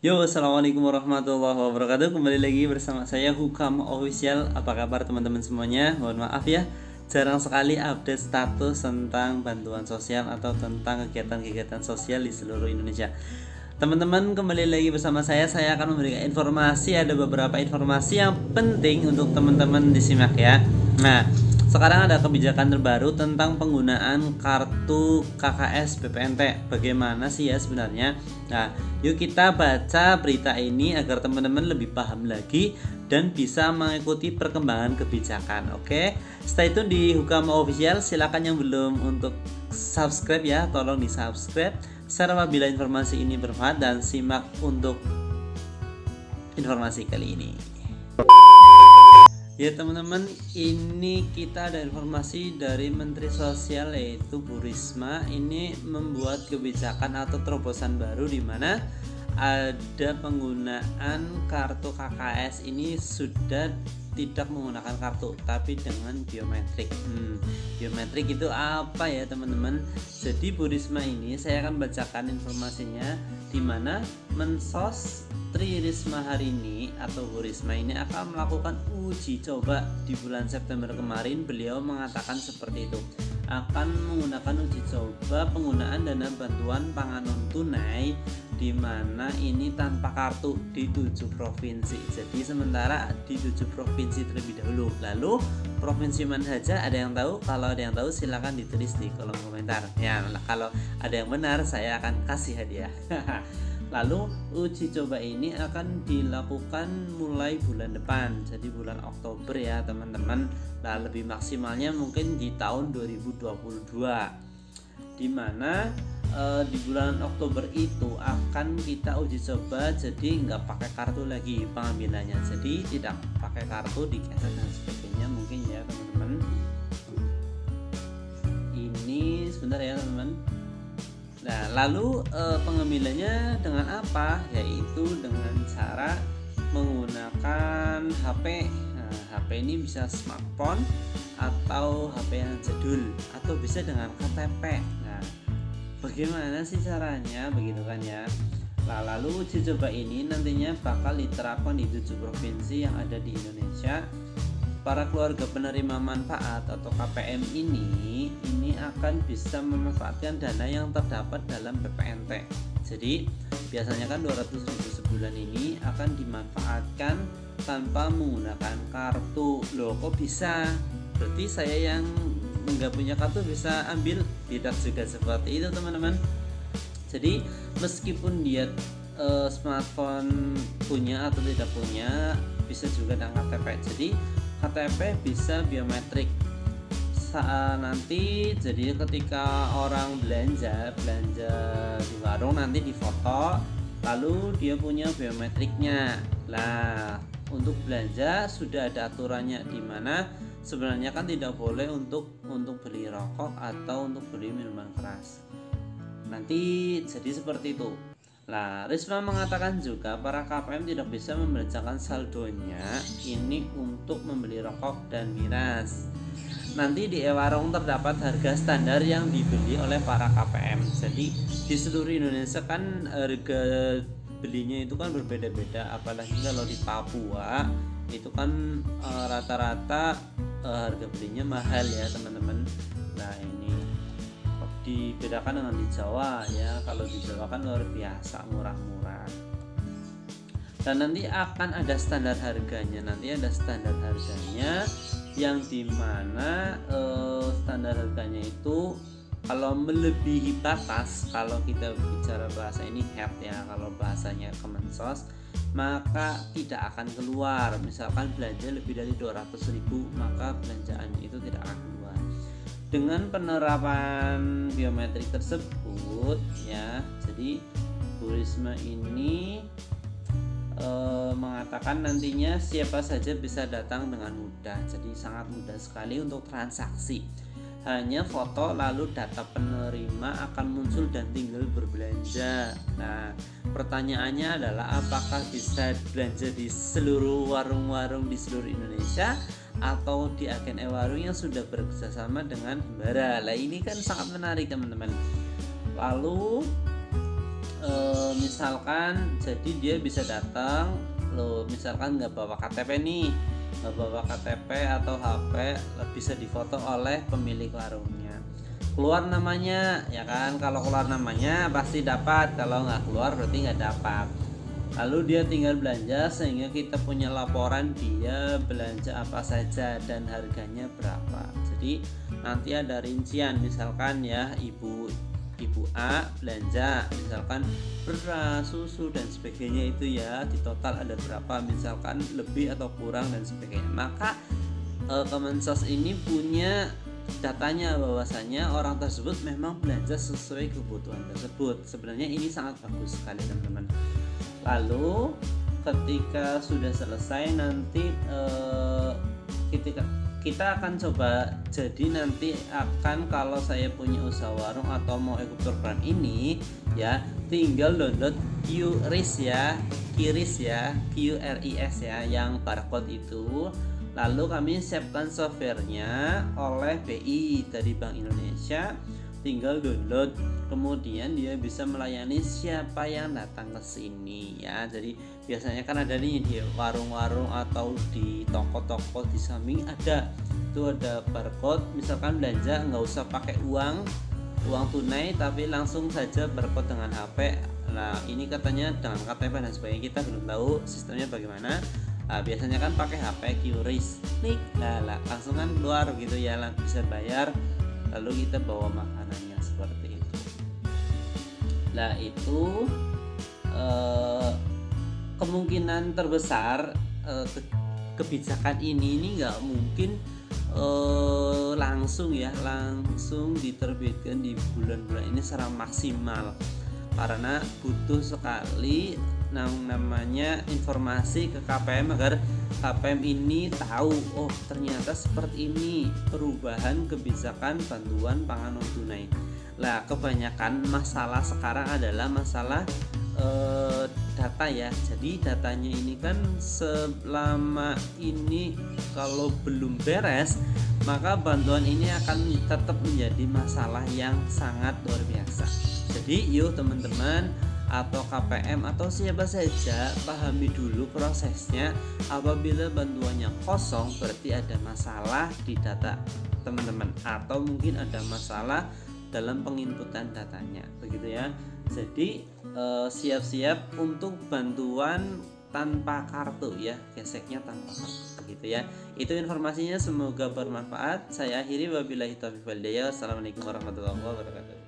Yo, assalamualaikum warahmatullahi wabarakatuh. Kembali lagi bersama saya Hukam Official. Apa kabar teman-teman semuanya? Mohon maaf ya, jarang sekali update status tentang bantuan sosial atau tentang kegiatan-kegiatan sosial di seluruh Indonesia. Teman-teman, kembali lagi bersama saya. Saya akan memberikan informasi. Ada beberapa informasi yang penting untuk teman-teman disimak ya. Nah, sekarang ada kebijakan terbaru tentang penggunaan kartu KKS BPNT. Bagaimana sih ya sebenarnya? Nah, yuk kita baca berita ini agar teman-teman lebih paham lagi dan bisa mengikuti perkembangan kebijakan. Oke, stay tune di Hukam Official. Silakan yang belum untuk subscribe ya, tolong di subscribe. Share apabila informasi ini bermanfaat dan simak untuk informasi kali ini. Ya teman-teman, ini kita ada informasi dari Menteri Sosial yaitu Bu Risma. Ini membuat kebijakan atau terobosan baru di mana ada penggunaan kartu KKS ini sudah tidak menggunakan kartu tapi dengan biometrik. Biometrik itu apa ya teman-teman? Jadi Bu Risma ini saya akan bacakan informasinya di mana Mensos Tri Risma hari ini atau Bu Risma ini akan melakukan uji coba di bulan September kemarin. Beliau mengatakan seperti itu, akan menggunakan uji coba penggunaan dana bantuan pangan non tunai di mana ini tanpa kartu di 7 provinsi. Jadi sementara di 7 provinsi terlebih dahulu. Lalu provinsi mana saja, ada yang tahu? Kalau ada yang tahu silakan ditulis di kolom komentar. Ya, kalau ada yang benar saya akan kasih hadiah. Lalu uji coba ini akan dilakukan mulai bulan depan, jadi bulan Oktober ya teman-teman. Nah, lebih maksimalnya mungkin di tahun 2022, di mana di bulan Oktober itu akan kita uji coba, jadi nggak pakai kartu lagi pengambilannya, jadi tidak pakai kartu, digesek dan sebagainya mungkin ya teman-teman. Ini sebentar ya teman-teman. Nah, lalu pengambilannya dengan apa? Yaitu dengan cara menggunakan HP. Nah, HP ini bisa smartphone atau HP yang jadul atau bisa dengan KTP. Nah, bagaimana sih caranya? Begitu kan ya. Nah, lalu uji coba ini nantinya bakal diterapkan di 7 provinsi yang ada di Indonesia. Para keluarga penerima manfaat atau KPM ini akan bisa memanfaatkan dana yang terdapat dalam BPNT. Jadi biasanya kan 200.000 sebulan ini akan dimanfaatkan tanpa menggunakan kartu. Loh, kok bisa? Berarti saya yang nggak punya kartu bisa ambil? Tidak juga seperti itu teman-teman. Jadi meskipun dia smartphone punya atau tidak punya, bisa juga dengan KTP. Jadi KTP bisa biometrik. Nanti jadi ketika orang belanja di warung nanti difoto, lalu dia punya biometriknya. Nah, untuk belanja sudah ada aturannya di mana sebenarnya kan tidak boleh untuk beli rokok atau untuk beli minuman keras. Nanti jadi seperti itu. Nah, Risma mengatakan juga para KPM tidak bisa membelanjakan saldonya ini untuk membeli rokok dan miras. Nanti di e-warung terdapat harga standar yang dibeli oleh para KPM. Jadi di seluruh Indonesia kan harga belinya itu kan berbeda-beda. Apalagi kalau di Papua itu kan rata-rata harga belinya mahal ya teman-teman. Nah, ini dibedakan dengan di Jawa ya. Kalau di Jawa kan luar biasa murah-murah. Dan nanti akan ada standar harganya. Yang dimana standar harganya itu kalau melebihi batas, kalau kita bicara bahasa ini head ya, kalau bahasanya Kemensos, maka tidak akan keluar. Misalkan belanja lebih dari 200.000, maka belanjaannya itu tidak akan keluar. Dengan penerapan biometrik tersebut ya, jadi Bu Risma ini mengatakan nantinya siapa saja bisa datang dengan mudah. Jadi sangat mudah sekali untuk transaksi. Hanya foto lalu data penerima akan muncul dan tinggal berbelanja. Nah, pertanyaannya adalah apakah bisa belanja di seluruh warung-warung di seluruh Indonesia atau di agen e-warung yang sudah bekerjasama dengan Himbara. Lah, ini kan sangat menarik teman-teman. Lalu misalkan jadi dia bisa datang lo, misalkan nggak bawa KTP nih, nggak bawa KTP atau HP, bisa difoto oleh pemilik warungnya, keluar namanya ya kan. Kalau keluar namanya pasti dapat, kalau nggak keluar berarti nggak dapat. Lalu dia tinggal belanja sehingga kita punya laporan dia belanja apa saja dan harganya berapa. Jadi nanti ada rincian, misalkan ya ibu A belanja misalkan beras, susu dan sebagainya itu ya, di total ada berapa, misalkan lebih atau kurang dan sebagainya. Maka Kemensos ini punya datanya bahwasanya orang tersebut memang belanja sesuai kebutuhan tersebut. Sebenarnya ini sangat bagus sekali teman-teman. Lalu ketika sudah selesai nanti kita akan coba, jadi nanti akan, kalau saya punya usaha warung atau mau ikut program ini ya, tinggal download QRIS ya, QRIS ya, yang barcode itu. Lalu kami siapkan softwarenya oleh BI dari Bank Indonesia, tinggal download, kemudian dia bisa melayani siapa yang datang ke sini ya. Jadi biasanya kan ada nih di warung-warung atau di toko-toko di samping ada barcode, misalkan belanja nggak usah pakai uang tunai tapi langsung saja barcode dengan HP. Nah ini katanya dengan KTP dan sebagainya, kita belum tahu sistemnya bagaimana. Nah, biasanya kan pakai HP QRIS, klik langsung kan keluar gitu ya, bisa bayar, lalu kita bawa makanannya seperti itu. Nah itu kemungkinan terbesar kebijakan ini nggak mungkin langsung diterbitkan di bulan-bulan ini secara maksimal, karena butuh sekali namanya informasi ke KPM agar KPM ini tahu, oh ternyata seperti ini perubahan kebijakan bantuan pangan non tunai. Lah kebanyakan masalah sekarang adalah masalah data ya. Jadi datanya ini kan selama ini kalau belum beres, maka bantuan ini akan tetap menjadi masalah yang sangat luar biasa. Jadi yuk teman-teman atau KPM atau siapa saja, pahami dulu prosesnya. Apabila bantuannya kosong berarti ada masalah di data teman-teman, atau mungkin ada masalah dalam penginputan datanya, begitu ya. Jadi siap-siap untuk bantuan tanpa kartu ya, geseknya tanpa kartu, begitu ya. Itu informasinya, semoga bermanfaat. Saya akhiri, wabillahi taufiq wal hidayah. Wassalamualaikum warahmatullahi wabarakatuh.